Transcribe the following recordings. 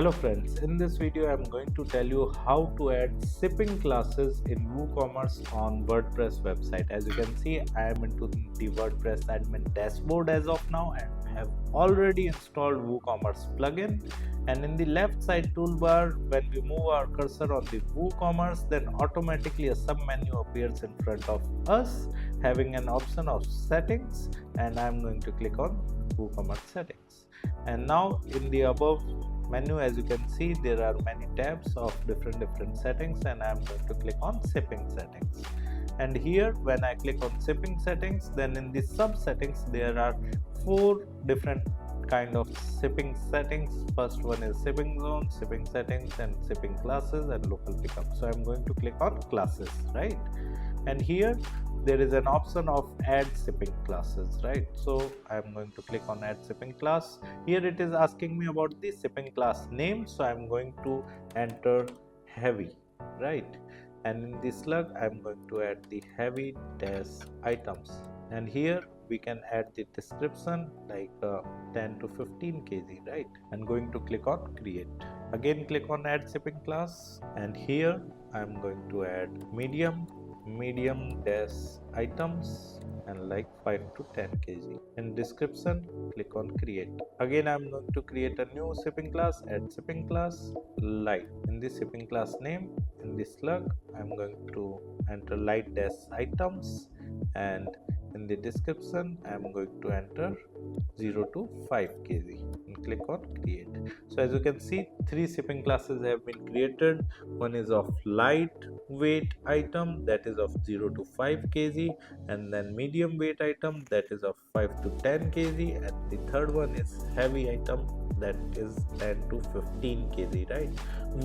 Hello friends, in this video I am going to tell you how to add shipping classes in Woocommerce on WordPress website. As you can see, I am into the WordPress admin dashboard as of now and have already installed Woocommerce plugin. And in the left side toolbar, when we move our cursor on the Woocommerce, then automatically a sub menu appears in front of us having an option of settings, and I am going to click on Woocommerce settings. And now in the above menu, as you can see, there are many tabs of different settings, and I am going to click on shipping settings. And here when I click on shipping settings, then in the sub settings there are 4 different kind of shipping settings. First one is shipping zone, shipping settings, and shipping classes and local pickup. So I'm going to click on classes, right? And here there is an option of add shipping classes, right? So I'm going to click on add shipping class. Here it is asking me about the shipping class name, so I'm going to enter heavy, right? And in this slug I'm going to add the heavy dash items, and here we can add the description like 10 to 15 kg, right? And going to click on create. Again click on add shipping class, and here I'm going to add medium dash items and like 5 to 10 kg. In description click on create. Again I'm going to create a new shipping class, add shipping class light. In the shipping class name, in this slug I'm going to enter light dash items, and in the description I'm going to enter 0 to 5 kg and click on create. So as you can see, 3 shipping classes have been created. One is of light weight item, that is of 0 to 5 kg, and then medium weight item, that is of 5 to 10 kg, and the third one is heavy item, that is 10 to 15 kg, right?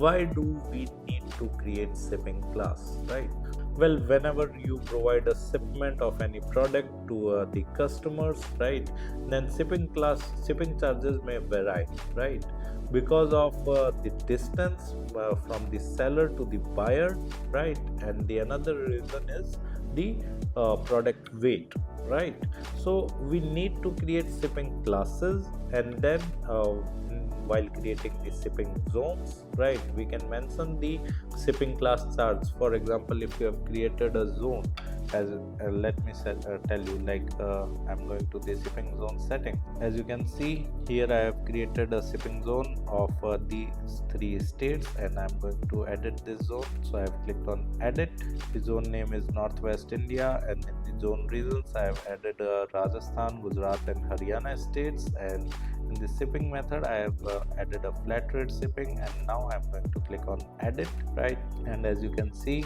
Why do we need to create shipping class, right? Well, whenever you provide a shipment of any product to the customers, right, then shipping charges may vary, right, because of the distance from the seller to the buyer, right? And the another reason is the product weight, right? So we need to create shipping classes, and then while creating the shipping zones, right, we can mention the shipping class charge. For example, if you have created a zone, as let me tell you, like I'm going to the shipping zone setting. As you can see here, I have created a shipping zone of these 3 states, and I'm going to edit this zone. So I have clicked on edit. The zone name is Northwest India, and in the zone regions I have added Rajasthan, Gujarat and Haryana states, and in the shipping method I have added a flat rate shipping, and now I'm going to click on edit, right? And as you can see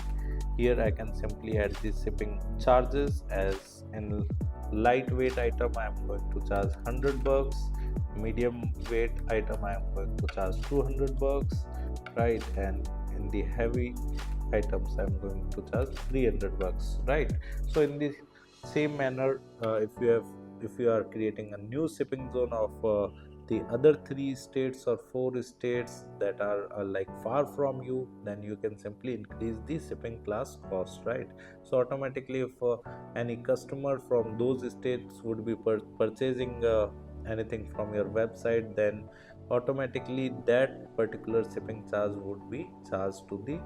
here, I can simply add the shipping charges. As in lightweight item I am going to charge $100, medium weight item I am going to charge $200, right? And in the heavy items I am going to charge $300, right? So in the same manner, if you are creating a new shipping zone of the other 3 states or 4 states that are like far from you, then you can simply increase the shipping class cost, right? So automatically, if any customer from those states would be purchasing anything from your website, then automatically that particular shipping charge would be charged to the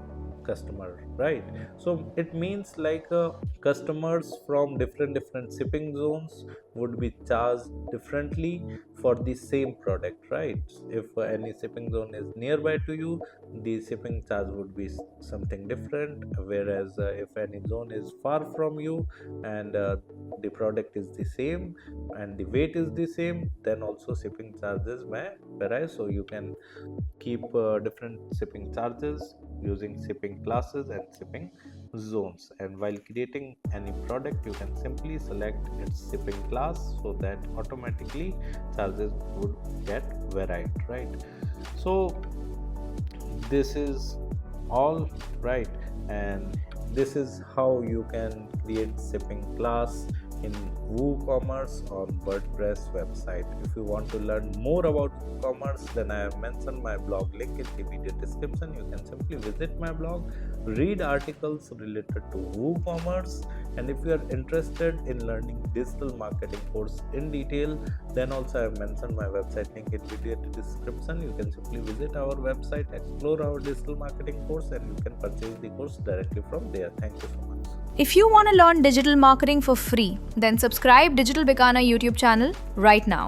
customer, right? So it means like customers from different shipping zones would be charged differently for the same product, right? If any shipping zone is nearby to you, the shipping charge would be something different, whereas if any zone is far from you and the product is the same and the weight is the same, then also shipping charges may vary. So you can keep different shipping charges using shipping classes and shipping zones. And while creating any product, you can simply select its shipping class, so that automatically charges would get varied, right? So this is all, right? And this is how you can create shipping class in Woocommerce on WordPress website. If you want to learn more about Woocommerce, then I have mentioned my blog link in the video description. You can simply visit my blog, read articles related to Woocommerce, And if you are interested in learning digital marketing course in detail, then also I have mentioned my website link in video description. You can simply visit our website, explore our digital marketing course, and you can purchase the course directly from there. Thank you so much. If you want to learn digital marketing for free, then subscribe Digital Bikana YouTube channel right now.